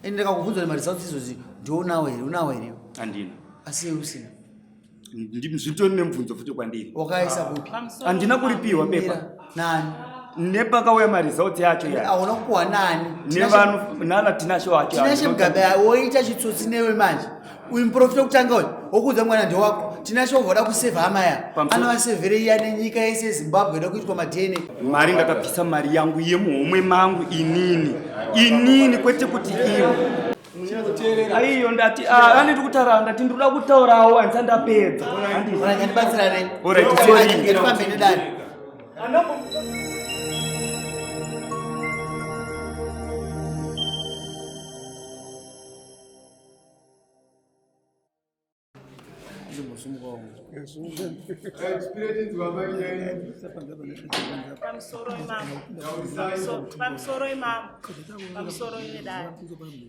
ende ndakakubvunza kuti maresults izvozvi ndionawo here unawo here handina asi usina zvitori nemubvunzo futi kwandiri wakaisa kupi handina kuripiwa pepa nani nepakauya maresults yacho auna kupuwa nani nevanhu nana tinasho wacho tinashe mugabe woita chitsotsi newe manje uyu muprofita kutanga uyu wokuudza mwana ndewako tinashe wobvoda kusevha hama ya anovasevhere iya nenyika yese yezimbabwe ida kuitwa madna mari ndakabvisa mari yangu yemuhomwe mangu inini kwete kuti iwe aiyo ndati anditi kutaura ndati ndinoda kutaurawo handisa ndapedza andibatsirane Alright, nedani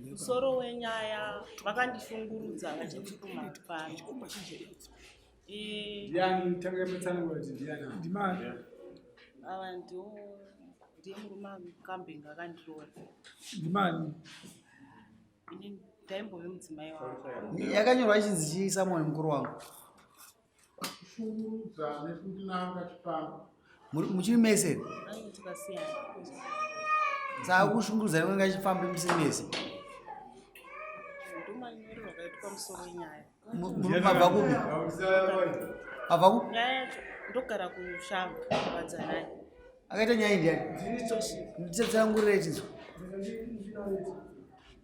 Pamusoro wenyaya vakandishungurudza vachiti kumatipano ava ndiye murume akambenga akandiroora ini ndaimbove mudzimai wavo yakanyorwa ichinzi chii Samuel mukuru wangu muchiri mese anenge tikasiyana saka kushungurudza nekunge achifamba musiri mese ndomanyori vakaitwa pamusoro wenyaya mabva kupi abva kupi nyaya yacho ndogara kushanga vadzanai akaita nyaya indiani nditsanangurira ichinzwa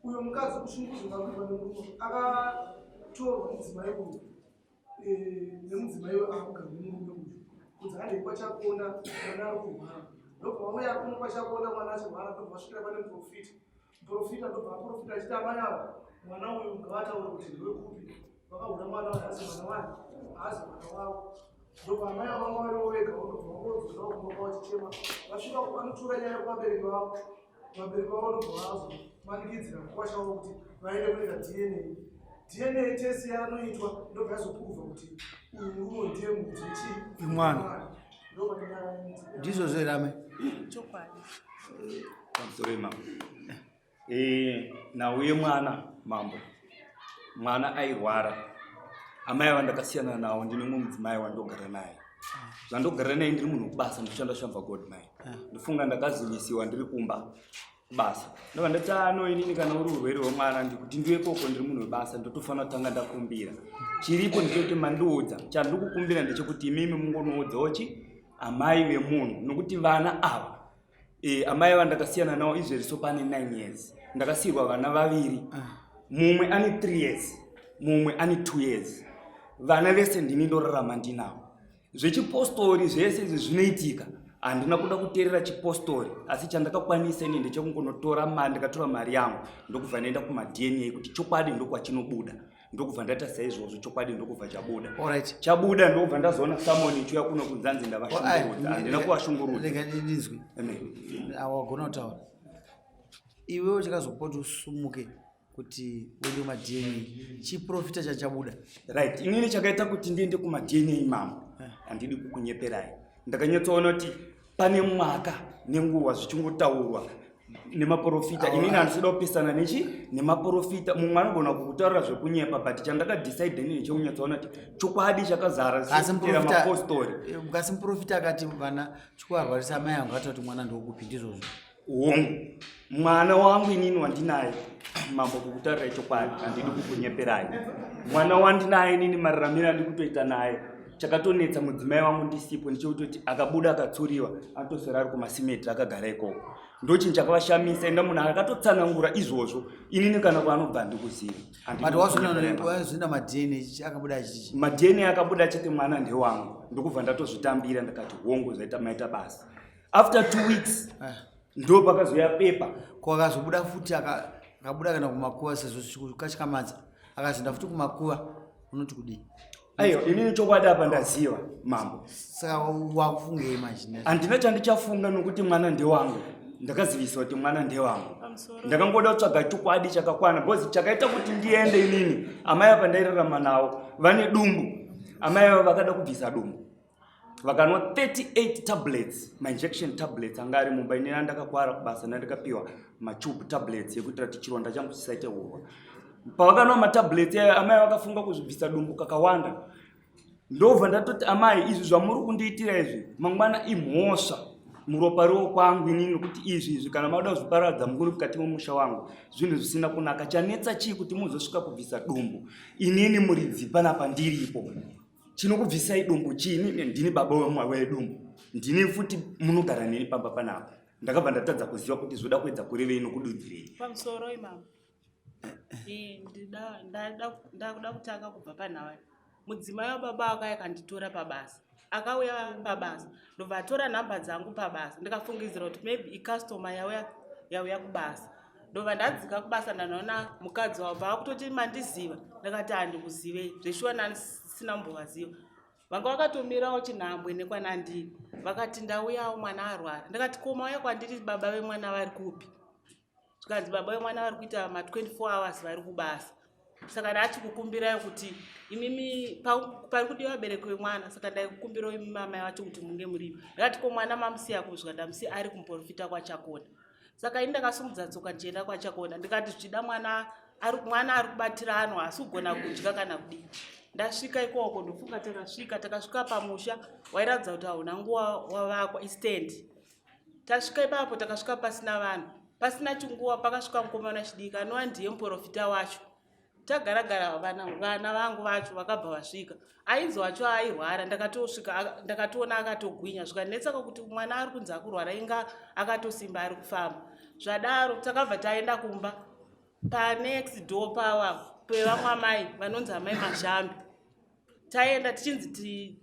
uyo mukadzi kushungurudza akatorwa mudzimai uyu nemudzimai akugara nemurume uyu kunzi ane kwachakonda mwana ari kurwara ndobva vauya kuno kwachakonda mwana achirwara ndobva vasvikira pane muprofita ndobva aprofita achiti amai ava mwana uyu ngavataura kuti ndiwe kupi vakahura mwana asi mwana wani haasi mwana wavo ndobva amai ava mavaivo vega ndobva vangodzora kumba vachichema vasvika vanotora nyaya kuvabereki vavo vabereki vavo ndobva vazomanikidzira kwachavo kuti vaende kuita dna test yanoitwa ndobva yazopuruvha kuti uyu ndiye mudzichi imwana ndizvo zverame chokwadi pamusoro wemambo nauye mwana airwara amai ava ndakasiyana nawo ndine mumwe mudzimai wandogara naye zvandogara naye ndiri munhu wekubasa ndoshanda shamva god mai ndofunga ndakazivisiwa ndiri kumba basa ndobva ndati inini kana uri urwere hwemwana ndikuti ndiwe koko ndiri munhu webasa ndotofanira kutanga ndakumbira chiripo nditoti mandiudza chandiri kukumbira ndechekuti imimi mungonoudzawo amai vemunhu nokuti vana ava amai ava ndakasiyana nawo izveriso pane 9 years ndakasiyirwa vana vaviri mumwe ane 3 years mumwe ane 2 years vana vese ndini ndorarama ndinavo zvechipostori zvese izvi zvinoitika handina kuda kuteerera chipostori asi chandakakwanisa ini ndikatora mari yangu ndokubva ndaenda kumadna kuti chokwadi ndokwachinobuda ndokubva ndaita saizvozvo chokwadi ndokubva chabuda chabuda ndokubva ndazoona samoni ichiuya kuno kunzanzi ndavashungurudza handina kuvashungurudza ndinzwi awagona kutaura iwewo chakazopota usumuke kuti uende kumadna chiprofita chachabuda right inini chakaita kuti ndiende kumadna imamo handidi kukunyeperai ndakanyatsoona kuti pane mwaka nenguva zvichingotaurwa nemaprofita inini handisida kupesana nemaprofita mumwe anogona kukutaurira zvekunyepa but chandakadecide nini cheunyatsoona kuti chokwadi chakazara mapostori kasi muprofita akati vana chikuvarwarisa amai angu ati kuti mwana ndokupi ndizvozvo hongu mwana wangu inini wandinaye mambo kukutaurirai chokwadi handidi kukunyeperai mwana wandinaye inini mararamiro andi kutoita naye chakatonetsa mudzimai wangu ndisipo ndichekutoti akabuda akatsuriwa atosera ari kumasimeti akagara ikoko ndochinhu chakavashamisa enda munhu akatotsanangura izvozvo inini kana kwaanobva ndikuziva wazoenda madna akabuda chichi madna akabuda achiti mwana ndewangu ndokubva ndatozvitambira ndakati hongu zvaita maita basa after 2 weeks ndo pakazoya pepa kwakazobuda futi akabuda kana kumakuva sezvo kachikamadza akazoenda futi kumakuva unoti kudii aiyo inini chokwadi apa ndaziva mambo saka wakufungei manje handina chandichafunga nokuti mwana ndewangu ndakazivisa kuti mwana ndewangu ndakangoda kutsvaga chokwadi chakakwana because chakaita kuti ndiende inini amai apa ndairarama nawo vane dumbu amai ava vakada kubvisa dumbu vakanwa 38 tablets injection tablets anga ari mumba ine ndakakwara kubasa ndakapiwa tube tablets yekuitira kuti chironda changu chisaite urwa. Pavakanwa matablets amai vakafunga kuzvibvisa dumbu kakawanda. Ndobva ndatoti amai izvi zvamuri kundiitira izvi mangwana imhosva muropa roho kwangu inini nokuti izvi kana mauda kuzviparadza muri mukati momusha wangu zvinhu zvisina kunaka. Chanetsa chii kuti muzosvika kubvisa dumbu inini muri dzipa napandiripo. Chinokubvisai dumbu chini? Ndini baba wedumbu, ndini futi munogara neni pamba panapa. Ndakabva ndatadza kuziva kuti zvoda kuedza kurevei nokududzirei. Pamusoro imama ndakuda kutanga kubva panhawai. Mudzimai wababa akakanditora pabasa, akauya pabasa ndobva atora nhamba dzangu pabasa. Ndikafungidzira kuti maybe icustomer yauya kubasa. Ndobva ndadzika kubasa ndanaona mukadzi wabva akutoti mandiziva. Ndakati handikuzivei zveshuwa sina mbovaziva. Vanga vakatomirawo chinhambwe nekwanandini vakati ndauyawo mwana arwara. Ndakati koma uya kwandiri baba vemwana vari kupi? Zvikanzi baba vemwana vari kuita ma24 hours vari kubasa. Saka ndati kukumbirayo kuti imimi pari kudiwa vabereki vemwana, saka ndaikukumbirawo imimi mamai vacho kuti munge muripo. Ndakati ko mwana mamusiya kusvika ndamusiya ari kumuprofita kwaChakona. Saka ini ndakasumudza tsoka ndichienda kwaChakona ndikati zvichida mwana ari kubatira anhu asi kugona kudya kana kudii. Ndasvika ikoko ndofunga takasvika pamusha wairatidza kuti hauna nguva wavakwa istand. Tasvika ipapo takasvika pasina vanhu, pasina chinguva pakasvika mukomana chidiki anova ndiye muprofita wacho. Tagaragara vana vangu vacho vakabva vasvika. Ainzi wacho airwara, ndakatoona akatogwinya zvikanetsaka kuti mwana ari kunzi akurwara inga akatosimba ari kufamba. Zvadaro takabva taenda kumba panext door pevamwe amai vanonzi amai Mazhambi. Taenda tichinzi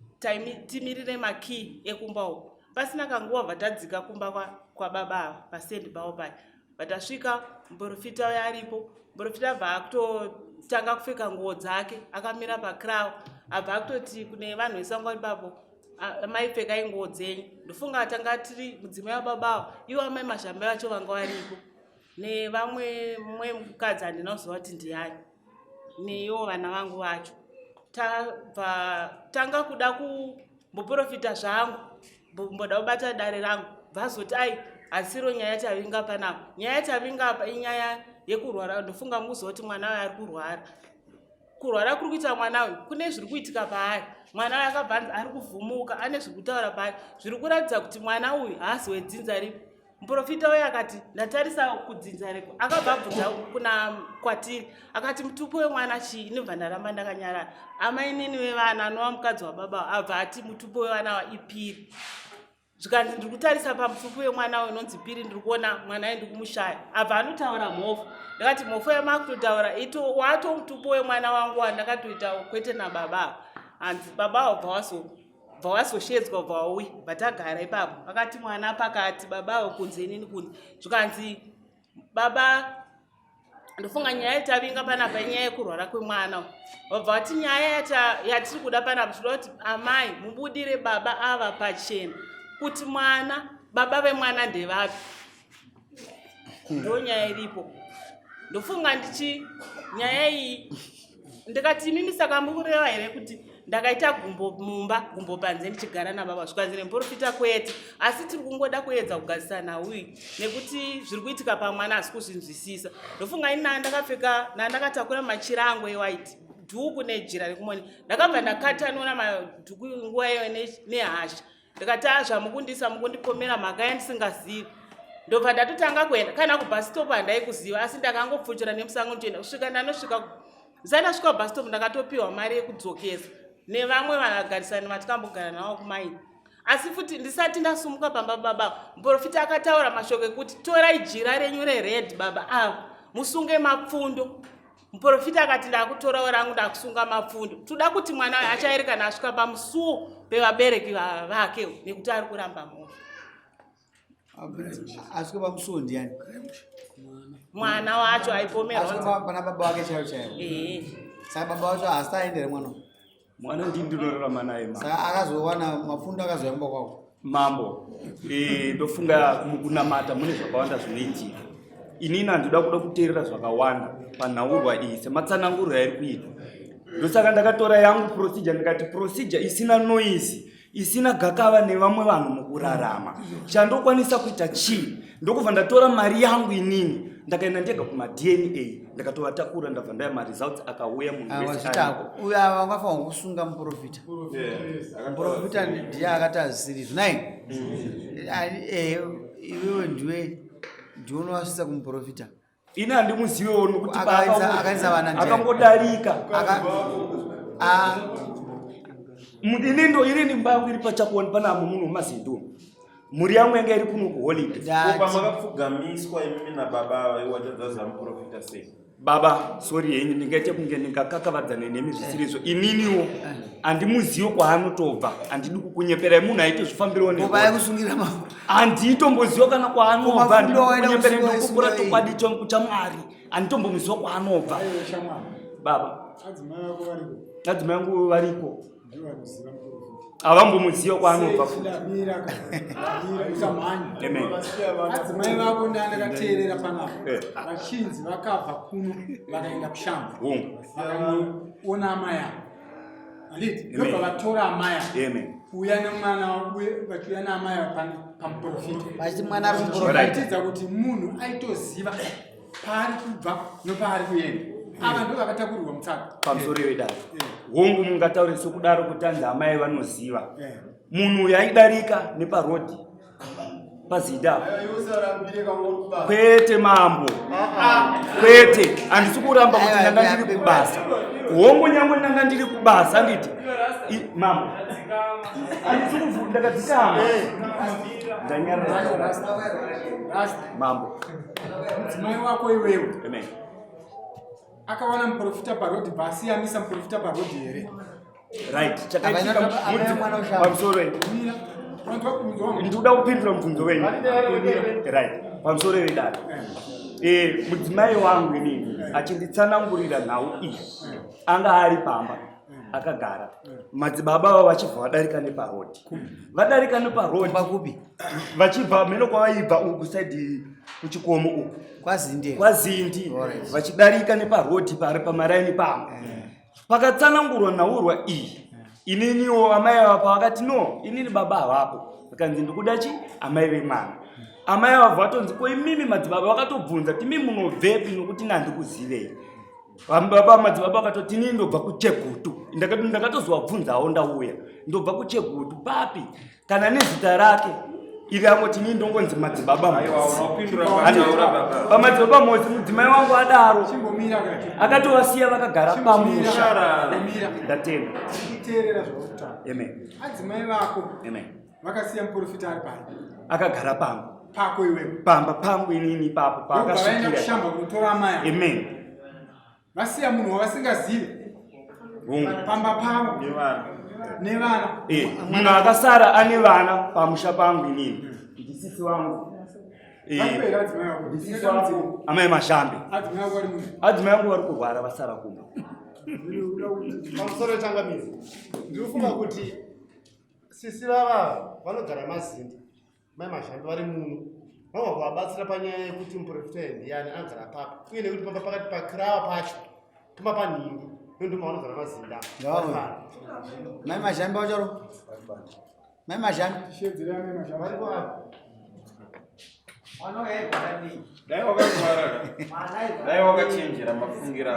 timirire makii ekumba uko. Pasina kanguva vatadzika kumba kwababa ava pasendi pavo paya. Vatasvika muprofita uya aripo. Muprofita abva akutotanga kupfeka nguo dzake akamira pakrau. Abva akutoti kune vanhu vesango ipapo maipfekai nguo dzenyu. Ndofunga tanga tiri mudzimai wababa ivo amai Mazhambi vacho vanga varipo nevamwe mumwe mukadzi handinoziva kuti ndiani neivo vana vangu vacho. Tanga kuda kumboprofita zvangu mboda kubata dare rangu vazoti ai asiro nyaya yatavinga panapa. Nyaya yatavinga apa inyaya yekurwara. Ndofunga mukuziva kuti mwana uyu ari kurwara. Kurwara kuri kuita mwana uyu kune zviri kuitika paari. Mwana uyu akabva ari kuvhumuka ane zviri kutaura paari zviri kuratidza kuti mwana uyu haasi wedzinza ripi. Muprofita uya akati ndatarisa kudzinza reko. Akabva abvunza kuna kwatiri akati mutupo wemwana chii? Ndobva ndaramba ndakanyarara. Amai nini vevana anova mukadzi wababa abva ati mutupo wevana waipiri. Zvikanzi ndiri kutarisa pamutupo wemwana unonzi Piri ndiri kuona mwana uyu ndikumushaya. Abva anotaura mhofu. Ndakati mhofu yamakutotaura wato mutupo wemwana wangu wandakatoitawo kwete nababa. Hanzi baba wabva wazoshedzwa ubva wauya. Vatagara ipapo akati mwana pakati baba kunze nini kunze. Zvikanzi baba ndofunga nyaya yatavinga panapa inyaya yekurwara kwemwana. Wabva wati nyaya yatiri kuda panapa tinoda kuti amai mubudire baba ava pachena kuti mwana baba vemwana ndevapi. Ndo nyaya iripo. Ndofunga ndichi nyaya iyi ndikati mimi saka mukureva here kuti ndakaita gumbo panze ndichigara nababa. Zvikanzi nemuprofita kwete asi tiri kungoda kuedza kugarisana uyu nekuti zviri kuitika pamwana asi kuzvinzwisisa. Ndofunga ini ndakatakura machira angu ewaiti dhuku nejira rekumoni. Ndakabva ndakatanura madhuku nguva iyo nehasha. Ndikati zvamukundisa mukundipomera mhaka yandisingazivi. Ndobva ndatotanga kuenda kana kubhasitop handaikuziva asi ndakangopfuchura nemusango ndoenda kusvika ndanosvika ndasvika kubhasitop ndakatopiwa mari yekudzokesa nevamwe vanagarisani vatikambogara navo kumaini. Asi futi ndisati ndasumuka pamba baba muprofita akataura mashoko ekuti torai jira renyu rered baba ava musunge mapfundo. Muprofita akati ndakutorawo rangu ndakusunga mapfundo. Toda kuti mwana uyu achairi kana asvika pamusuo pevabereki vake nekuti ari kuramba mhosva. Asvika pamusuo ndiani? Mwana wacho aipomerwa pana baba wake chaivo chaivo. Saka baba wacho haasi aendere mwana. Mwana ndinorarama naye. Saka akazowana mafundo akazoyamba kwako. Mambo. Ndofunga kunamata mune zvakawanda zvinoitika. Inini handinoda kuda kuteerera zvakawanda panhaurwa iyi sematsanangurwa ari kuita. Ndosaka ndakatora yangu procedure ndikati procedure isina noise isina gakava nevamwe vanhu mukurarama. Chandokwanisa kuita chii ndokubva ndatora mari yangu inini ndakaenda ndega kuma-DNA ndakatovatakura ndabva ndaya ma-results akauya munhu wese uyo ava vangafanira kusunga muprofita. Muprofita ndiye akati azisirizvo nai iwewe ndiwe unovasvitsa kumuprofita. ini handimuzivewo nokuti akaisa vana akangodarika inini mba yangu iri pachakoni pana amwe munhu wemazindo muri yangu yanga iri kuno kuholiday pamakapfugamiswa imimi nababa watadzaza muprofita sei baba sorry henyu ndingaite kunge ndingakakavadzana nemi zvisirizo ininiwo handimuzivo kwaanotobva handidi kukunyeperai munhu aite zvifambiro handitomboziva kana kwaanobva ndikukunyeperai ndokupura chokwadi chamwari handitombomuziva kwaanobva baba adzimai angu variko avambomuziva kwaanobva adzimai vako ndandakateerera panapa vachinzi vakabva kuno vakaenda kushamba vakanoona amai avo handiti ndobva vatora amai avo kuuya nemwana vachiuya naamai avo pamuprofita vaitidza kuti munhu aitoziva paari kubva nopaari kuenda ava ndo vakatakurirwa mutsaka pamusoro wedare hongu mungataure sokudaro kutanza amai vanoziva munhu uyu aidarika neparodhi pazida kwete mambo kwete handisi kuramba kuti ndanga ndiri kubasa hongu nyangwe ndanga ndiri kubasa handiti mambo handisi kuvhura ndakadzitama ndanyarara mambo mudzimai wako iwewe akawana muprofita parodhi basiyanisa muprofita parodhi here right chakaitika pamusoro ndikuda kupindura mubvunzo wenyu right pamusoro wedare mudzimai wangu inini achinditsanangurira nhau iyi anga ari pamba akagara madzibaba avo vachibva vadarika neparodhi vadarika neparodhi vachibva meno kwavaibva uku kusaidi kuchikomo uku kwazindi vachidarika neparodhi pari pamaraini pamwe pakatsanangurwa nhaurwa iyi ininiwo amai ava pavakati no inini baba havapo vakanzi ndikuda chi amai vemwana amai ava vatonzi ko imimi madzibaba vakatobvunza timi munobvepi nokuti nandikuzivei baba madzibaba vakatoti inini ndobva kuchegutu ndakatozovabvunzawo ndauya ndobva kuchegutu papi kana nezita rake iri angoti inini ndongonzi madzibaba pamadzibaba mosi mudzimai wangu adaro akatovasiya vakagara pamusha ndatenda adzimai vako vakasiya muprofita ari pano akagara pangu pako iwewe pamba pangu inini papo paakasvika kushamba kunotora amai amen vasiya munhu wavasingazive pamba pavo nevana munhu akasara ane vana pamusha pangu inini ndisisi wangu ndisisi wangu amai mashambe adzimai angu vari kurwara vasara kumba pamusoro tangamizi ndirifunga kuti sisi vava vanogara mazindi mai mashambe vari muno vava kuvabatsira panyaya yekuti muprofita ndiyani agara papa uye nekuti pamba pakati pakirava pacho tuma panhingi nondoma vanogara mazinda mai mashambe vacharo mai mashambe dai wakachenjera mafungiro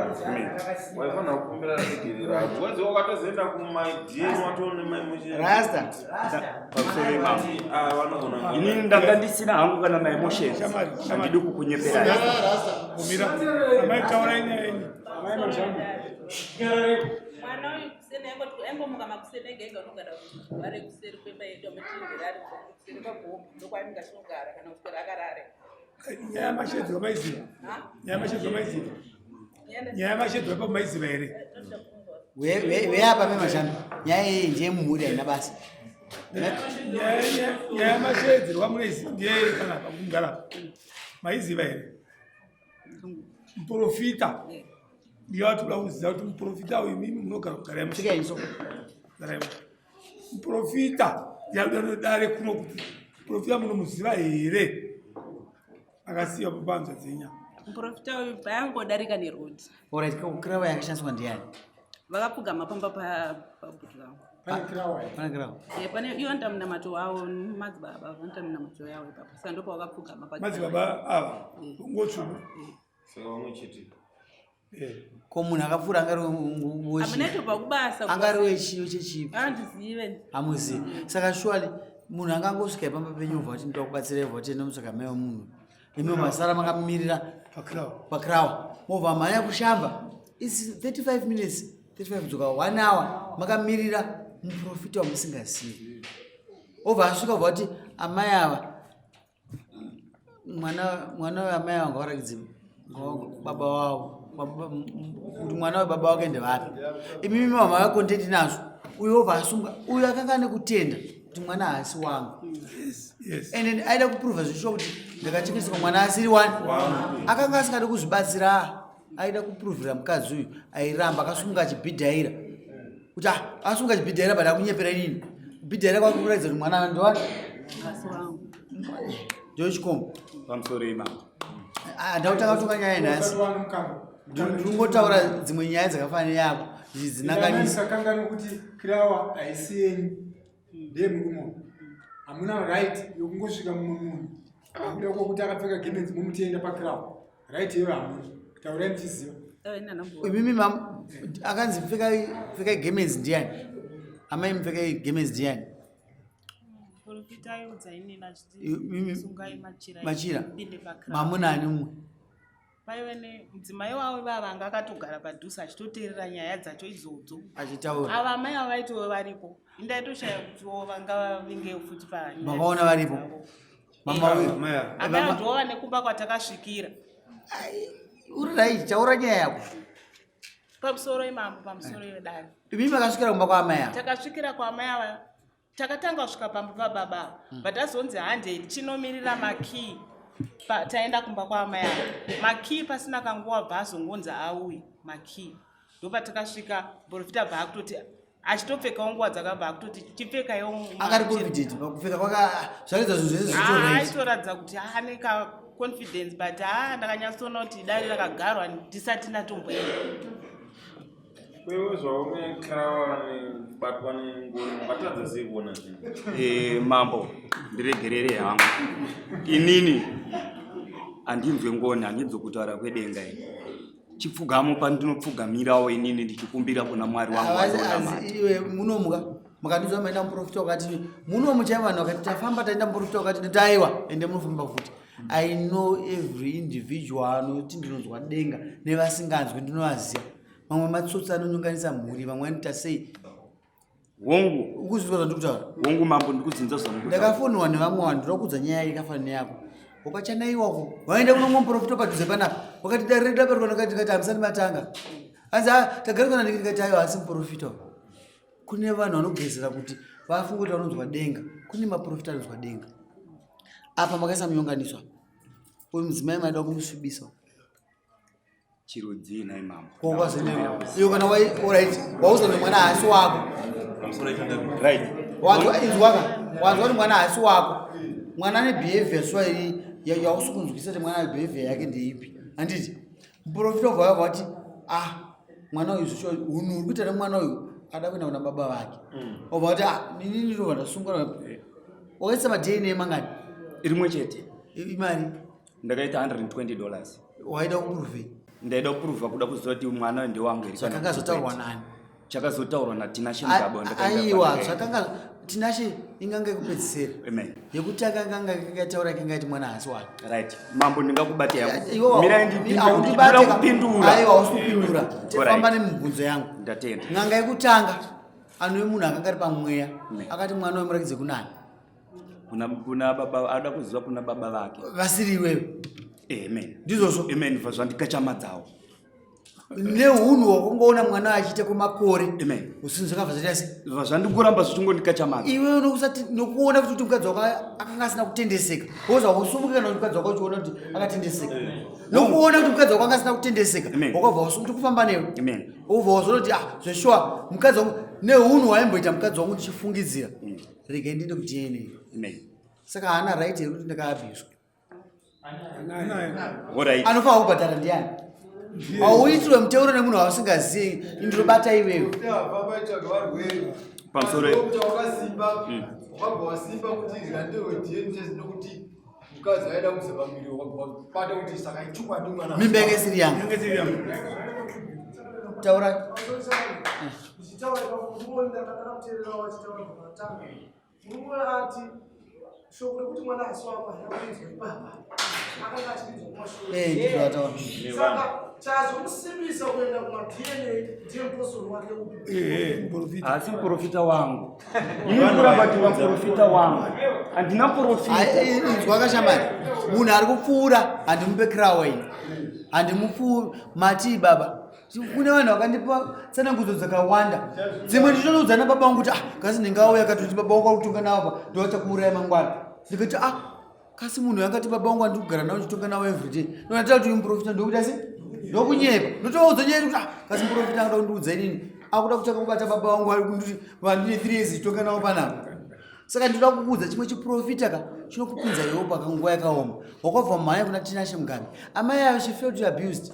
waifanira kukumbira kudirira wezi wakatozoenda kumaidhieni watoone rasta inini ndanga ndisina hangu kana maemotions handidi kukunyeperai mwana uyu kusene engomuka makusene gega unogara vari kuseri kwemba yedu amutirari kuseri kwabhomu ndokwainga shogara kana kuswera akarare nyaya yamashedzwa maiziva nyaya yamashedzwa pamaiziva here weapa memashambe nyaya iyi ndiye mumhuri haina basa nyaya yamashedzerwa muneiziva kana pakugara maiziva here muprofita ndiyatoda kuziva kuti muprofita uyu mimi munogara kugara muprofita ndiyadanodare kuno kuti muprofita munomuziva here akasiya papanzwa dzenya muprofita uyu payangodarika nerodi orit kirava yakashandiswa ndiani vakapfugama pamba pabhutu vangu Pane kirawa. Pana kirawa. pane iwo anoita munamato wavo madzibaba vanoita munamato yavo ipapo saka ndopa wakapfugama madzibaba ava ngotsvuku Saka umwe chete. Ko munhu akapfuura amunatopa kubasa angari wechiyo chechipi andizive hamuzivi. Saka shuali munhu angangosvika ipamba penyu ubva kuti ndokubatsira ubva kuti enda musaka mai wemunhu imi masara makamirira pakirawa mobva mhanya kushamba isi 35 minutes 35 kudzoka 1 hour makamirira muprofita wamusingazivi obva asvika ubva kuti amai ava mwana weamai ava ngavarakidzi baba wavo kuti mwana webaba wake ndevapi imimi mama vakontenti nazvo uyo obva asunga uyo akanga ane kutenda kuti mwana haasi wangu and aida kupruvha zvisho kuti ndakachengeteswa mwana asiri wani akanga asingade kuzvibatsira aida kupruvhira mukadzi uyu airamba akasunga achibhidhaira kuti asunga achibhidhaira bada kunyepera inini kubhidhaira kwake kuratidza kuti mwana ndowani ndochikombo pamusoro imama ndautanga kutonga nyaya nhasi ndingotaura dzimwe nyaya dzakafanana yako zvinanganisa kanga nokuti kirawa haisi yenyu ndeyemurume hamuna right yokungosvika mumwe munhu akuda kokuti akapfeka gemenzi mumutienda pakirawa right iyoyo hamuna taurai muchiziva imimi akanzi pfekai gemenzi ndiani amai mupfekai gemenzi ndiani machira mamunani mumwe paive nemudzimai wavo vavanga akatogara padhuze achitoteerera nyaya dzacho idzodzo achitaura ava amai ava vaitovo varipo indaitoshaya kutiwo vanga vinge futi makaona varipo amai ndova nekumba kwatakasvikira urirai taura nyaya yako pamusoro imambo pamusoro yedare imi makasvikira kumba kwaamai ava takasvikira kwaamai ava takatanga kusvika pamba pababa but azonzi hande chinomiririra makii taenda kumba kwaamai ava makii pasina kanguva bva azongonzi auyi makii ndopatakasvika muprofita bva akutoti achitopfekawo nguva dzakabva akutoti chipfekaiwo akati confident pakupfeka kwaka zvaridza zvinhu zvese aitoratidza kuti ane kaconfidence but ndakanyatsoona kuti dare rakagarwa ndisati ndatomboenda Wewe zvaone kirawa nebatwa nengoni ungatadza sei kuona zvinhu mambo ndiregerere hangu inini handinzwe ngoni handinzwe kutaura kwedenga ini chipfugamo pandinopfugamirawo inini ndichikumbira kuna mwari wanguiwe munomuka makandizwa maenda muprofita wakati munomuchai vanhu vakati tafamba taenda muprofita wakati ndotaiwa ende munofamba futi I know every individual anoti ndinonzwa denga nevasinganzwi ndinovaziva mamwe matsotsi anonyonganisa mhuri vamwe anoita sei hongu ukuziva zvandikutaura hongu mambo ndikudzinza ndakafonwa nevamwe vanhu ndinokudza nyaya ikafanana yako wakachanaiwako waenda kunomwe muprofita padhuze panapa wakati dare redaperwa ndikati hamisani matanga anzi tagarikana ndikati aiwa asi muprofita kune vanhu vanogezera kuti vafunga kuti vanonzwa denga kune maprofita anonzwa denga apa makaisa munyonganiswa uyu mudzimai maida kumusvibisa chirodzi nai mambo iyo kana wauza kuti mwana haasi wako wanzwa kuti mwana haasi wako mwana ane behavior swairi yausi kunzwisisa kuti mwana behavior yake ndeipi handiti muprofita obva yabva kuti mwana uyu zvisho unhu uri kuita nemwana uyu ada kuenda kuna baba vake obva kuti nini ndinobva ndasungana wakaisa madna mangani rimwe chete imari ndakaita $120 waida kupuruvhei ndaida kupuruvha kuda kuziva kuti mwana ndewangu zvakanga zotaurwa nani chakazotaurwa natinashe mugabo aiwa zvakanga tinashe inganga ikupedzisera yekutanga inganga ikataura kingati mwana haasi wake right mambo ndingakubatai kupindura aiwa hausi kupindura tifamba nemibvunzo yangu ndatenda nganga yekutanga anhu emunhu akanga ari pamweya akati mwana wemurakidze kunani kuna baba ada kuziva kuna baba vake vasiri iwewe amen ndizvozvo amen zvandikachamadzawo neunhu wakungoona mwana achiita kwemakore amen usinzi zvakabva zvaita sei zvandikuramba zvichingondikachamadza iwe nokuona kuti mukadzi wako akanga asina kutendeseka woza usumuke kana kuti mukadzi wako uchiona kuti akatendeseka nokuona kuti mukadzi wako anga asina kutendeseka wakabva usumuti kufamba newe amen ubva wazoona kuti zveshuwa mukadzi wangu neunhu waimboita mukadzi wangu ndichifungidzira regai ndiende kudna amen saka haana right here kuti ndakaabhiswa anofanira kubhadhara ndiani auitirwe muteuro nemunhu wausingazivi indinobata iwewe Pamusoro wakasimba wakabva wasimba kuti zvikandirwe DNA test nokuti mukadzi aida kuzevamiri wakabata kuti saka ichokwadi mwana mimba yake isiri yangu taura Uchitaura pafumo ndakadara kuteerera wachitaura pamatanga. Mumwe ati shoko rekuti mwana aswapa yakaizwa baba. Akanga achiridzwa kumashoko. ndizvo ataura Saka chazomusimbisa kuenda kuma-DNA ndiye mupostori wake upi. asi muprofita wangu ini kuramba kuti muprofita wangu handina profita inzwa kashamari munhu ari kupfuura handimupe crown handimupfuuri mati baba kune vanhu vakandipa tsanangudzo dzakawanda dzimwe ndichinoudza nababa vangu kuti kasi ndingauya katoti baba vangu akutonga nawo pa ndovachakuuraya mangwana ndikati kasi munhu yakati baba vangu handiri kugara nawo ndichitonga nawo everyday ndonatira kuti muprofita ndokuti asi ndokunyepa ndotoudza nyaya kuti kasi muprofita anoda kundiudza inini akuda kutanga kubata baba vangu ari kunduti vandine 3 years ndichitonga nawo panapa saka ndinoda kukuudza chimwe chiprofita ka chinokupinza iwo pakanguva yakaoma wakabva mumhanya kuna Tinashe Mugabe amai avo she felt abused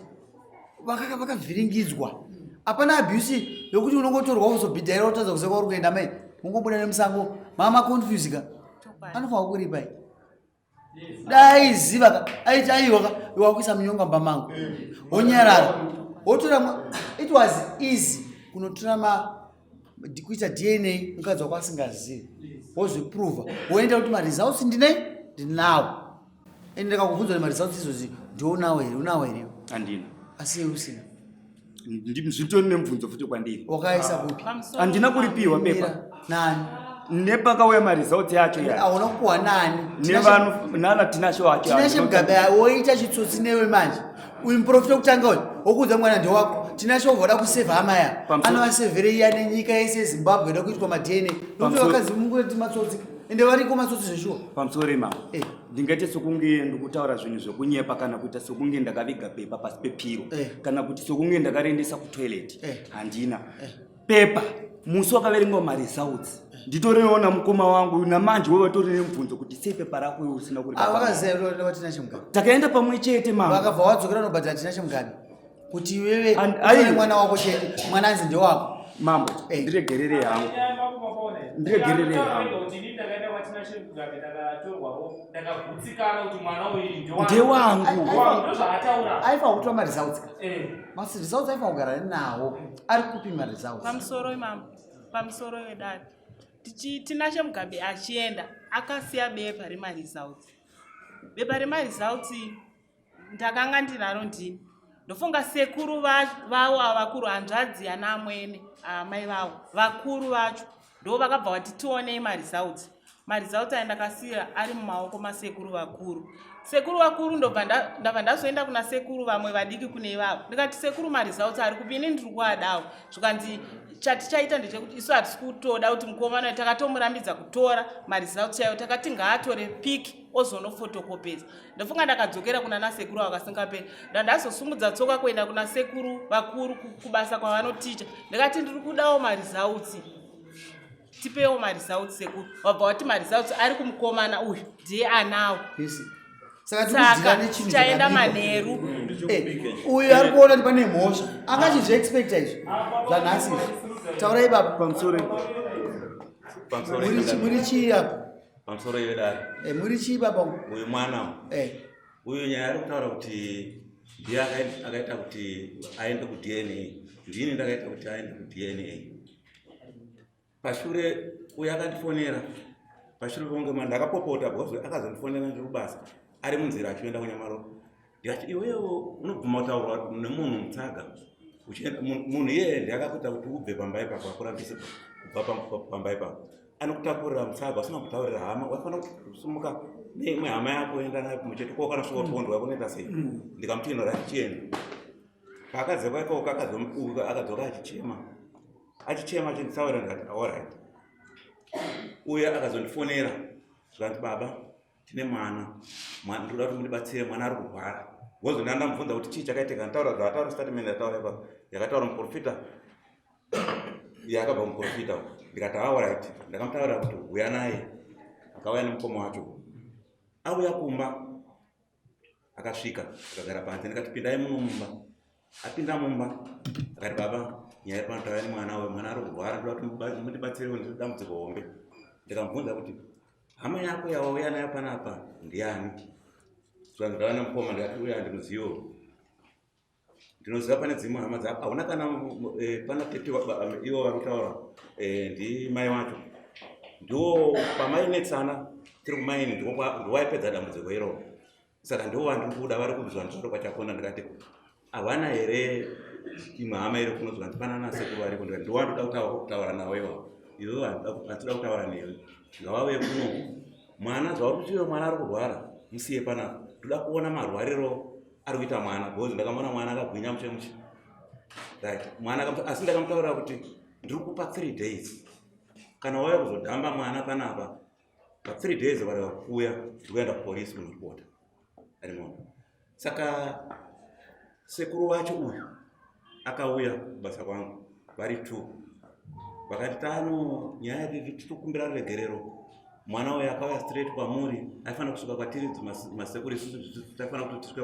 vakavhiringidzwa hapana abuse yokuti unongotorwa uzobhidhaira utadza kuziva kwauri kuenda mai ungobuda nemusango mama confusika anofanwa kuripai dai ziva aiti aiwa wakuisa munyonga mbamangu wonyarara wotora it was easy kunotora kuita DNA mukadzi wako asingazivi wozviprova woenda kuti maresults ndinawo ende ndakakubvunza kuti maresults izvozvi ndionawo here unawo here handina asi usina zvitori nemubvunzo futi kwandiri wakaisa kupi handina kuripiwa pepa nani nepakauya maresults yacho auna kupuwa nani nana Tinashe wacho Tinashe Mugabe woita chitsotsi newe manje uyu muprofita kutanga uyu wokuudza mwana ndewako Tinashe wovada kusevha hama ya anovasevhere iya nenyika yese yeZimbabwe ida kuitwa ma-DNA nokuti vakazi mungoti matsotsi ende variko matsotsi zveshuwa pamusoro mama ndingati sokunge ndikutaura zvinhu zvekunyepa kana kuita sokunge ndakaviga pepa pasi pepiro kana kuti sokunge ndakarendesa kutoilet handina pepa musi wakaverengwa maresults nditoriona mukoma wangu namanje wevatori nemubvunzo kuti sei pepa rako iwe usina kuriavakaziva Tinashe Mugabe takaenda pamwe chete mama vakabva vadzokera nobhadhira Tinashe Mugabe kuti wewe mwana wako chete mwana anzi ndewako mambo ndiregerere hangu ndiregerere hangu ndewangu aifa kutora maresults maresults aifa kugara nawo ari kupi maresults pamusoro imama pamusoro wedadi Tinashe Mugabe achienda akasiya bepa remaresults ndakanga ndinaro ndini ndofunga sekuru vavo avakuru hanzvadzi yana amwene amai vavo vakuru vacho ndo vakabva vati tionei maresults aindakasiyira ari mumaoko masekuru vakuru ndobva ndazoenda kuna sekuru vamwe vadiki kune ivavo ndikati sekuru maresults ari kupini ndiri kuadawo zvikanzi chatichaita ndechekuti isu hatisi kutoda kuti mukomana wedu takatomurambidza kutora maresults chaiwo takati ngaatore piki ozonofotokopesa ndofunga ndakadzokera kuna nasekuru vakasingaperi ndazosumudza tsoka kuenda kuna sekuru vakuru kubasa kwavanoticha ndikati ndiri kudawo maresults tipewo maresults sekuru wabva wati maresults ari kumukomana uyu ndiye anawo saka tichaenda manheru uyu ari kuona kuti pane mhosva angachizviexpecta izvi zvanhasi taurai baba muri chii apa pamusoro ivedari muri chii baba uyu mwana uyu nyaya ari kutaura kuti ndiye akaita kuti aende kuDNA ndini ndakaita kuti aende kuDNA pashure uyu akandifonera pashure ponge mwana ndakapopota bhozi akazondifonera ndiri kubasa ari munzira achienda kuNyamaroro ndikati iwewo unobvuma kutaurwa nemunhu mutsaga munhu iyeye ndiyakakuita kuti ubve pamba ipapo akurambise kubva pamba ipapo anokutakurira mutsaga usina kutaurira hama wafanira kusumuka neimwe hama yako enda nayo mucheto kwako kana kusvika kuondwa kunoita sei ndikamutinhora achichienda paakadzoka ikoko akadzoka achichema achinditsaurira ndikati alright uye akazondifonera zvikanzi baba tine mwana ndoda kuti mundibatsire mwana ari kurwara wozonda ndamubvunza kuti chii chakaitika nditaura zvataura statement yataura ipa yakataura muprofita yakabva muprofita ndikati alright ndakamutaurira kuti uya naye akauya nemukoma wacho auya kumba akasvika akagara panze ndikati pindai muno mumba apinda mumba akati baba nyaya panotava nemwana wemwana ari kurwara ndoda kuti mundibatsirewo ndidambudziko hombe. Ndikamubvunza kuti hama yako yawauya nayo panapa ndiani? Saka ndava nemukoma ndikati uya handimuziviwo. Ndinoziva pane dzimwe hama dzako hauna kana pana tete ivo vari kutaura ndimai wacho. Ndiwo pamainetsana tiri kumaini ndiwaipedza dambudziko iroro. Saka ndiwo vandiri kuda vari kubvunzwa ndisoro kwachakona ndikati havana here imwe hama iri kunonzwa ndipanana sekuru variko ndikati ndiwandoda kutaura navo iwavo. Ivo handitoda kutaura newe. Ngavauye kuno. Mwana zvauri kuti iwe mwana ari kurwara musiye panapa. Ndoda kuona marwariro ari kuita mwana because ndakamona mwana akagwinya muchemuche. Right. Mwana asi ndakamutaurira kuti ndiri kupa 3 days. Kana wauya kuzodhamba mwana panapa pa 3 days vareva kuuya ndikuenda kupolisi kunoripota. Arimona. Saka sekuru wacho uyu akauya kubasa kwangu vari 2. Vakati tano nyaya tiri kukumbira regerero. Mwana uyu akauya straight kwamuri aifanira kusvika kwatiri masekuru isusu taifanira kuti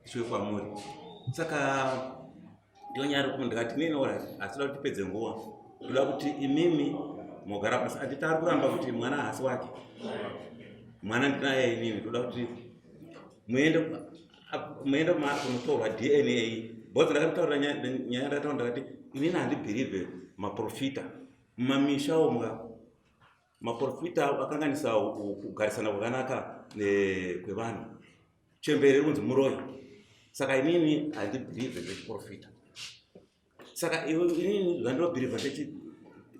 tisvike kwamuri. Saka ndiyo nyaya iri ndikati nini orati asi toda kuti tipedze nguva. Ndoda kuti imimi mogara pasi hatitari kuramba kuti mwana haasi wake. Mwana ndinaye inini ndoda kuti muende kunotorwa DNA. Bozi ndakamutaurira nyaya ndataura ndakati inini handibhirivhe maprofita mumamisha omwa. Maprofita akanganisa kugarisana kwakanaka kwevanhu. Chembere runzi muroyi. Saka inini handibhirivhe zvechiprofita. Saka inini zvandinobhirivha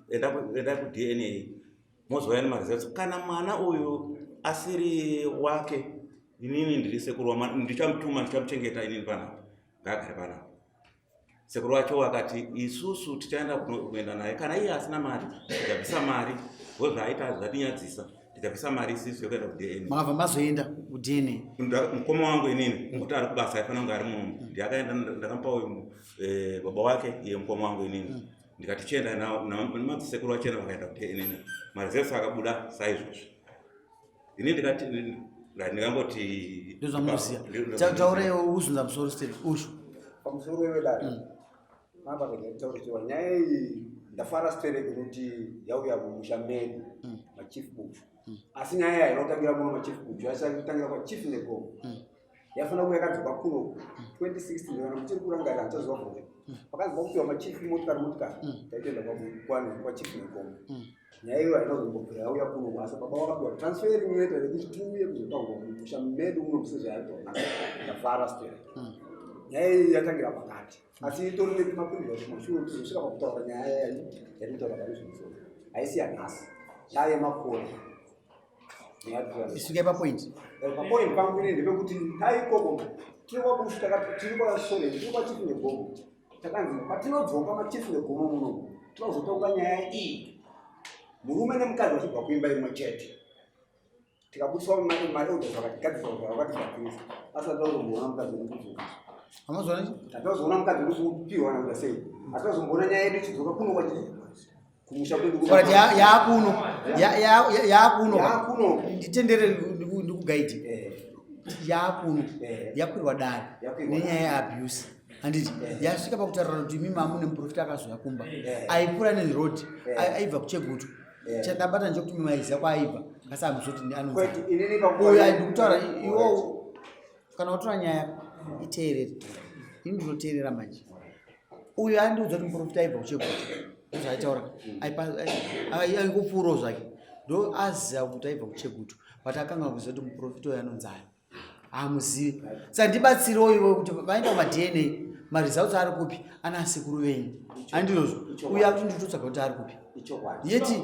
enda ku-DNA mozouya nemaresults. Kana mwana uyu asiri wake inini ndiri sekuru wamwana ndichamutuma ndichamuchengeta inini panapa ngagare panapa. Sekuru wacho akati isusu tichaenda kuenda naye kana iye asina mari ndichabvisa mari zvaaita zvatinyadzisa ndichabvisa mari isisu yokuenda ku-DNA. Makabva mazoenda ku-DNA? Mukoma wangu inini nokuti ari kubasa aifanira kunge ari muno ndakaenda ndakamupa baba wake iye mukoma wangu inini ndikati chienda nemadzisekuru vachienda vakaenda ku-DNA. Maresults akabuda saizvozvo. Inini ndikati ndingangoti ndozvamunoziva. Taurei uzunza musoro siteri ushu pamusoro wedare mapa ndakatauriwa nyaya iyi ndafara sitereke kuti yauya mumusha medu machief bush asi nyaya inotangira muno machief bush yasangira kwa chief negomo yafana kuya kadzoka kuno 2016 ndivana kuti kurangarira ndichaziva kuti pakanzwa kuti machief motikari taitoenda kwa chief negomo nyaya iyo hainazombombera yauya kuno asi baba wakapiwa transferi inoita rekuti tiuye kuzotaurwa mumusha medu muno musezvayaitona ndafara sitereke. Nyaya iyi yatangira pakati asi itori nemakwiriro kumashure tizosvika pakutaura nyaya yatitaura parizvozvo haisi yanhasi nyaya yemakore isvike papoint pangu inini ndepekuti taikoko tiri kwabushu tiri kwasore tiri kwachifu negomo takanzi patinodzoka machifu negomo muno tinozotonga nyaya iyi murume nemukadzi vachibva kuimba imwe chete tikabudisa maodha zvakatigadzisa zvakatibatirisa asatauromboona mukadzi nekudzoka tatozoona mukadzi kusipihwa nakuda sei asi tazomboona nyaya yedu chidzoka kuno kwachii kumusha kwedu yaakuno nditendere ndikugaidhi yaakuno yakwirwa dare nenyaya yeabuse handiti yasvika pakutaura kuti mimi hamune muprofita akazoyakumba aipfuura nerod aibva kuchegutu chandabata nje mimi maiziva kwaaibva asi hamuzoti anouya ndikutaura iwo kana utora nyaya iteerere ini ndinoteerera manje uyu andiudza kuti muprofita aibva kuchegutu zvaitaura aikupfuurawo zvake ndo aziva kuti aibva kuchegutu but akanga kuziva kuti muprofita uyu anonzi ayo hamuzivi. Saka ndibatsirewo iwe kuti vaenda kumadna maresults ari kupi ana sekuru venyu andizvozvo uyu ari kutonditotsvaga kuti ari kupi yeti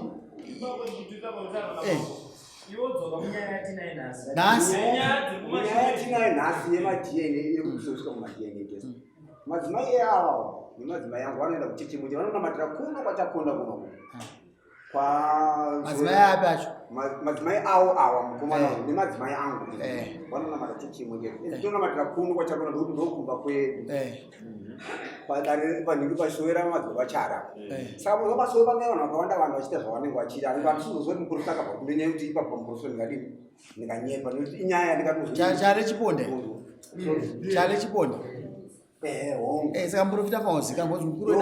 nhasi yemadna yekuzosvika kumadna test madzimai avo nemadzimai yangu vanoenda kuchichimwe vanonamatira kuno kwatakonda kuno madzimai api acho madzimai avo ava mukomana nemadzimai angu vanonamata chichimwe tonamatira kuno kwatakonda ndokuti ndokumba kwedu panhingi pasowera madzimai vachara saka muzopasove pamwe vanhu vakawanda vanhu vachiita zvavanenge vachiita ani vatisizozoti muprofita akabva kundo nyaya kuti ipapo muprofita ndingadini ndinganyepa nokuti inyaya yandikatozchale chiponde chale chiponde saka muprofita fauzika ngozi mukuru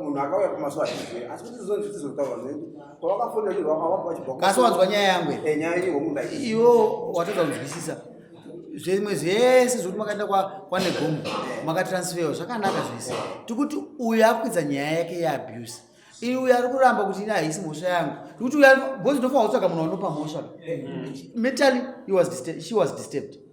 munhu akauya pamazuva azvizve asi kuti zonzi tizotaura zvedu kwavakafunda chirwa kwavabva chibva kasi wanzwa nyaya yangu nyaya iwo munda iwo watodza kunzwisisa zvimwe zvese zvokuti makaenda kwanegomo makatransferwa zvakanaka zvese tikuti uyu akukwidza nyaya yake yeabuse uyu ari kuramba kuti ine haisi mhosva yangu tikuti bhozi ndofanira kutsvaga munhu anopa mhosva mentally she was disturbed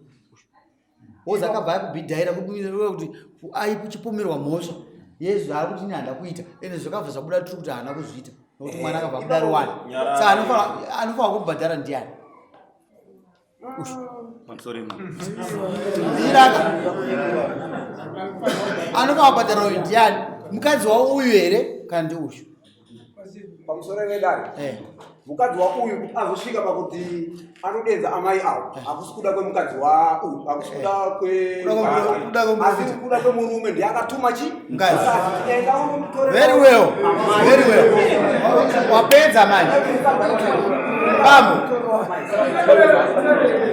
bhozi akabva akubhidhaira kuti aichipomerwa mhosva yezvaari kuti ine handa kuita ende zvakabva zvabuda tiri kuti haana kuzviita nokuti mwana akabva kuda ruwani saka anofanira kubhadhara ndiani anofanira kubhadhara uyu ndiani mukadzi wauyu here kana ndiuyu pamusoro vedare mukadzi wauyu kuti azosvika pakuti anodenza amai avo hakusi kuda kwemukadzi wauyu hakusi kuda kwemurume ndiye akatuma very well wapedza mani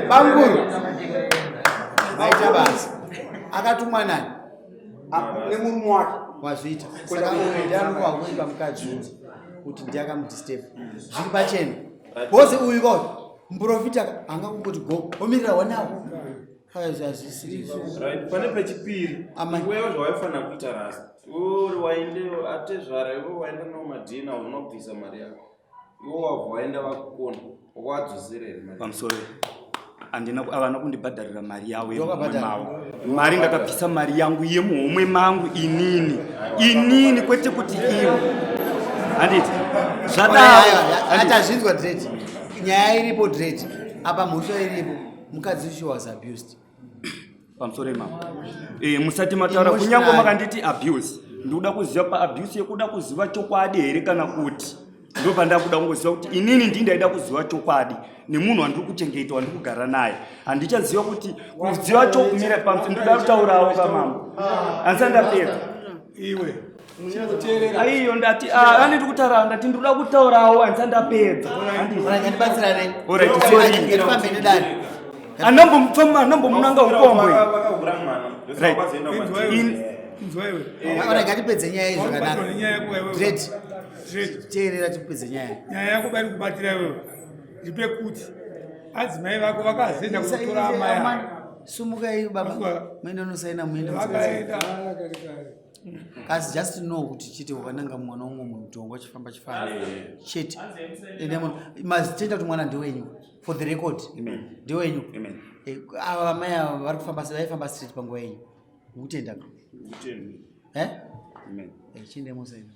banguru maita basa akatumwa nani nemurume wake wazviita saka ndianofanira kuipa mukadzi kuti ndiakamudisturb zviri pachena bhozi uyu kwauri muprofita angakungoti go omirira wanawo pane pechipiri iwewo zvawaifanira kuita rasa uri waende atezvara iwe waenda nomadhina unobvisa mari yako iwo wabva waenda vakukona wadzosirere pamusoro havana kundibhadharira mari yavo yemuhomwe mari ndakabvisa mari yangu yemuhomwe mangu inini kwete kuti iwe handiti atazvinzwa dread nyaya iripo dread apa mhosva iripo mukadzi she was abused pamusoro mama musati mataura kunyange makanditi abuse ndikuda kuziva paabuse yekuda kuziva chokwadi here kana kuti ndopanda kuda kungoziva kuti inini ndindaida kuziva chokwadi nemunhu wandiri kuchengeta wandiri kugara naye handichaziva kuti kuziva chokumira pamusoro ndoda kutaurawo pamama handisandapedza iwe aiyo ndati anditi kutaura ndati ndikuda kutaurawo handisandapedza anambomunanga ukombwe ngatipedze nyaya izvo kanaka teerera tipedze nyaya yako bari kubatira iwewe ndipe kuti adzimai vako vakazenda kutora amai sumukai baba muende unosaina muende kasi just know kuti chete wakananga mwana umwe mutongo chifamba chifana chete ende mazitenda kuti mwana ndewenyu for the record ndewenyu ava amai ava vari kufamba vaifamba street panguva yenyu mutenda chinde musaina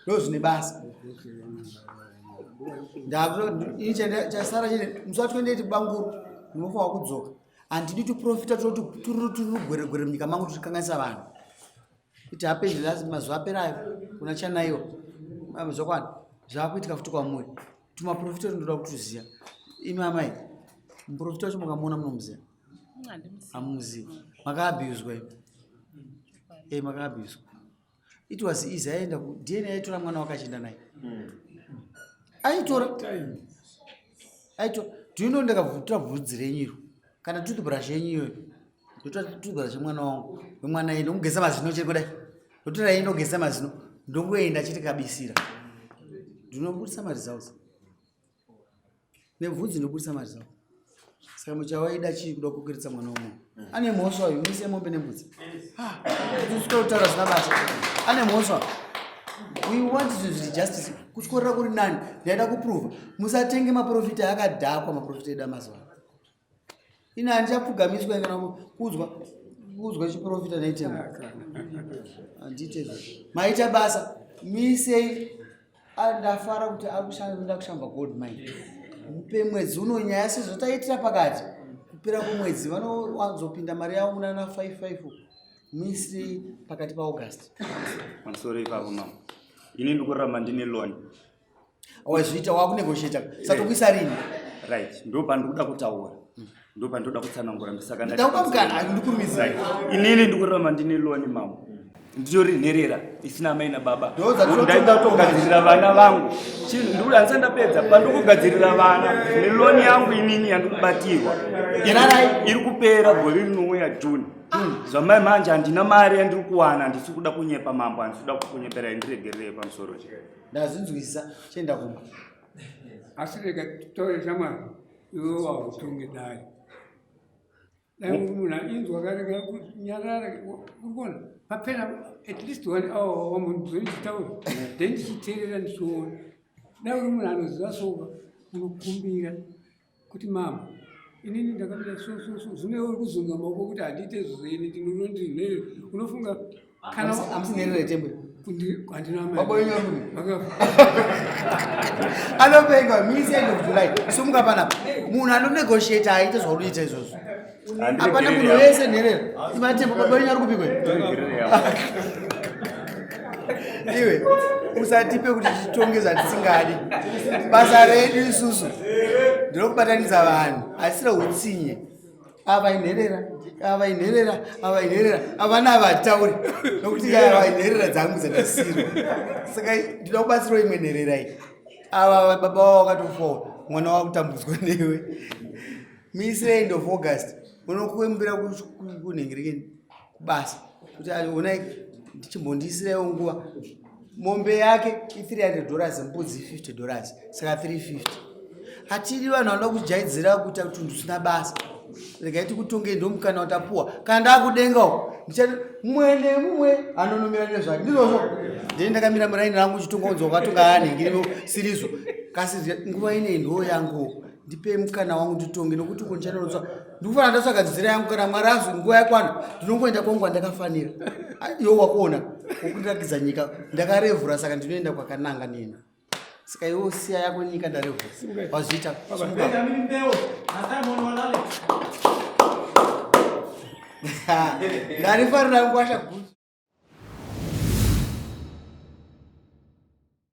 ndo zvine basa chasara chine musati kuendeti banguru ndinofanira kudzoka handidi tiprofita turugweregwere munyika mangu tichikanganisa vanhu kuti hapendela mazuva aperayo kuna chanaiwa zvakwadi zvaakuitika futi kwamuri tumaprofita tindoda kutuziva imi amai muprofita wacho mukamuona munomuziva hamuziva makaabhuzwa ivi makaabhuzwa it was easy aenda dna aitora mwana wakachienda naye aitora ndiuno ndakavutura bvudzi renyiro kana toothbrush yenyu iyoyo ndotora toothbrush yemwana wangu wemwana ino mugeza mazino chete kudai ndotora inogeza mazino ndongoenda chete kabisira ndinobudisa marizaus nebvudzi ndobudisa marizaus saka muchawaida chii kuda kukwirisa mwana womwe ane mhosva uyu muise mombe nembudzi tisvika kutaura zvina basa ane mhosva we want to justice kutyorera kuri nani ndaida kuprova musatenge maprofita akadhakwa maprofita edu amazuva ina handichapfugamiswa kana kuudzwa chiprofita naitembo handitezvo maita basa misei ndafara kuti akushanda kushamba gold mine mupe mwedzi uno nyaya sezvotaitira pakati kupera kwemwedzi vanowanzopinda mari yavo munana 55 misei pakati paaugust pamusoro ipapo mama ini ndikuramba ndine loan wazviita wakunegotiata satokuisa rini right ndo pandikuda kutaura ndo pandoda kutsanangura saka ndakukamukana ndikurumidza inini ndikuramba ndine loan mama nditori nherera isina mai nababa Ndoza ndaida kutogadzirira vana vangu chinhu ndikuti handisa ndapedza pandikugadzirira vana neloni yangu inini yandikubatirwa iri kupera gore rinouya June zvamai manje handina mari yandiri kuwana handisi kuda kunyepa mambo handisi kuda kukunyeperai ndiregererei pamusoro ndazinzwisa chienda kumba asi rega tore shamwari iwe wautonge dai dai munhu ainzwa karega kunyarara ubona papera at least 1 hour wamunzonichitaura then ndichiteerera ndichiona dai uri munhu anoziva soka unokumbira kuti mama inini ndakamira so zvine uri kuzunga maoko kuti handiite zvezeni tinonondinhere unofunga kana amusinerere tembe handina anopenga misi end of July sumuka panapa munhu anonegotiate aite zvaurikuita izvozvo apana munhu wese nherera imatemba baba wenyu ari kupikwe iwe usatipe kuti titonge zvatisingadi basa redu isusu ndinokubatanidza vanhu asi reutsinye ava inherera avana havatauri nokuti ava inherera dzangu dzandasirwa saka ndinoda kubatsirawo imwe nherera iyi ava baba wavo wakatofawo mwana wakutambudzwa newe misi end of August unokuembera kunhengerekeni kubasa kuti onai ndichimbondisiraiwo nguva mombe yake $300 mbudzi $50 saka $350 hatidi vanhu vanoda kujaidzira kuita kuti ndusina basa regai tikutongei ndomukana watapuwa kana ndakudengawo ndichati mumwe nemumwe anonomira nezvake ndizvozvo ndini ndakamira muraini rangu chitongaudza wakatonga anhengirimo sirizo kasi nguva inei ndo yangu ndipe mukana wangu nditonge nokuti kundichanonotsva ndikufana ndatsvaga nzira yangu kana mwari azvi nguva yakwana ndinongoenda kwangu ndakafanira iwo wakuona wokundirakidza nyika ndakarevhura saka ndinoenda kwakananga nina saka iwo siya yako nyika ndarevhura wazviita ndarifarira ngwasha